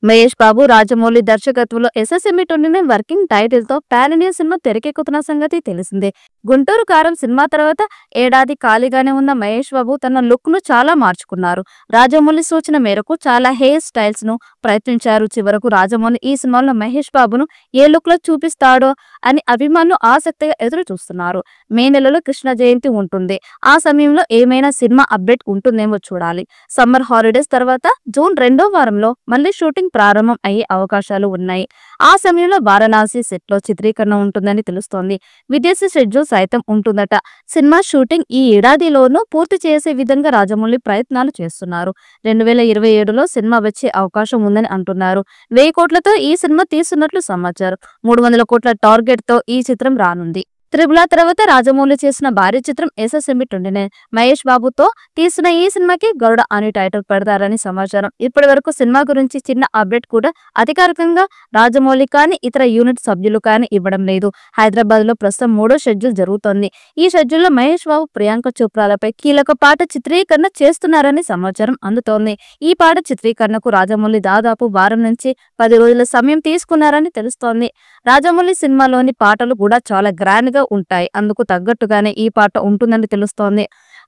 మహేష్ బాబు, రాజమౌళి దర్శకత్వంలో SSME 29 working title తో pan India cinema తెరకెక్కుతున్న సంగతి తెలిసిందే. గుంటూరు కారం సినిమా తర్వాత ఏడాది ఖాళీగానే ఉన్న మహేష్ బాబు తన లుక్ ను చాలా మార్చుకున్నారు. రాజమౌళి సూచన మేరకు చాలా హెయిర్ స్టైల్స్ ను ప్రయత్నించారు. చివరకు రాజమౌళి ఈ సినిమాలో మహేష్ బాబును ఏ లుక్ లో చూపిస్తాడో అని అభిమానులు ఆసక్తిగా ఎదురు చూస్తున్నారు. మే నెలలో కృష్ణ జయంతి ఉంటుంది. ఆ సమయంలో ఏమైనా సినిమా అప్డేట్ ఉంటుందేమో చూడాలి. సమ్మర్ హాలిడేస్ తర్వాత జూన్ 2వ వారంలో మళ్ళీ షూటింగ్ ప్రారంభం అయ్యే అవకాశాలు ఉన్నాయి. ఆ సమయంలో వారణాసి సెట్ లో చిత్రీకరణ ఉంటుందని తెలుస్తోంది. విదేశీ షెడ్యూల్ సైతం ఉంటుందట. సినిమా షూటింగ్ ఈ ఏడాదిలోనూ పూర్తి చేసే విధంగా రాజమౌళి ప్రయత్నాలు చేస్తున్నారు. 2027లో సినిమా వచ్చే అవకాశం ఉందని అంటున్నారు. 1000 కోట్లతో ఈ సినిమా తీస్తున్నట్లు సమాచారం. 300 కోట్ల టార్గెట్ తో ఈ చిత్రం రానుంది. త్రిబుల్ ఆర్ తర్వాత రాజమౌళి చేసిన భారీ చిత్రం ఎస్ఎస్ఎంఈ 29. మహేష్ బాబుతో తీస్తున్న ఈ సినిమాకి గరుడ అని టైటిల్ పెడతారని సమాచారం. ఇప్పటి వరకు సినిమా గురించి చిన్న అప్డేట్ కూడా అధికారికంగా రాజమౌళి కానీ ఇతర యూనిట్ సభ్యులు కానీ ఇవ్వడం లేదు. హైదరాబాద్ లో ప్రస్తుతం 3వ షెడ్యూల్ జరుగుతోంది. ఈ షెడ్యూల్లో మహేష్ బాబు, ప్రియాంక చోప్రాలపై కీలక పాట చిత్రీకరణ చేస్తున్నారని సమాచారం అందుతోంది. ఈ పాట చిత్రీకరణకు రాజమౌళి దాదాపు వారం నుంచి 10 రోజుల సమయం తీసుకున్నారని తెలుస్తోంది. రాజమౌళి సినిమాలోని పాటలు కూడా చాలా గ్రాండ్ గా ఉంటాయి. అందుకు తగ్గట్టుగానే ఈ పాట ఉంటుందని తెలుస్తోంది.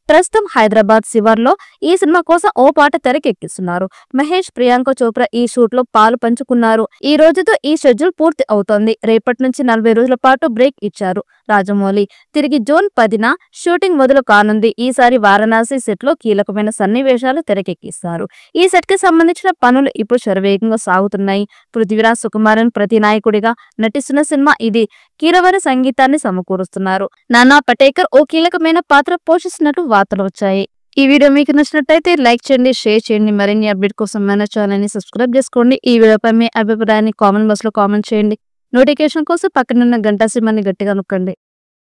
ప్రస్తుతం హైదరాబాద్ శివార్లో ఈ సినిమా కోసం ఓ పాట తెరకెక్కిస్తున్నారు. మహేష్, ప్రియాంక చోప్రా ఈ షూట్ లో పాలు పంచుకున్నారు. ఈ రోజుతో ఈ షెడ్యూల్ పూర్తి అవుతోంది. రేపటి నుంచి 40 రోజుల పాటు బ్రేక్ ఇచ్చారు రాజమౌళి. తిరిగి జూన్ 10న షూటింగ్ మొదలు కానుంది. ఈసారి వారణాసి సెట్ లో కీలకమైన సన్నివేశాలు తెరకెక్కిస్తారు. ఈ సెట్ కి సంబంధించిన పనులు ఇప్పుడు శరవేగంగా సాగుతున్నాయి. పృథ్వీరాజ్ సుకుమారన్ ప్రతినాయకుడిగా నటిస్తున్న సినిమా ఇది. కీరవాణి సంగీతాన్ని సమకూరుస్తున్నారు. నానా పటేకర్ ఓ కీలకమైన పాత్ర పోషిస్తున్నట్టు వార్తలు వచ్చాయి. ఈ వీడియో మీకు నచ్చినట్లయితే లైక్ చేయండి, షేర్ చేయండి. మరిన్ని అప్డేట్ కోసం మన ఛానల్ ని సబ్స్క్రైబ్ చేసుకోండి. ఈ వీడియోపై మీ అభిప్రాయాన్ని కామెంట్ బాక్స్ లో కామెంట్ చేయండి. నోటిఫికేషన్ కోసం పక్కనున్న గంట సింబల్ని గట్టిగా నొక్కండి.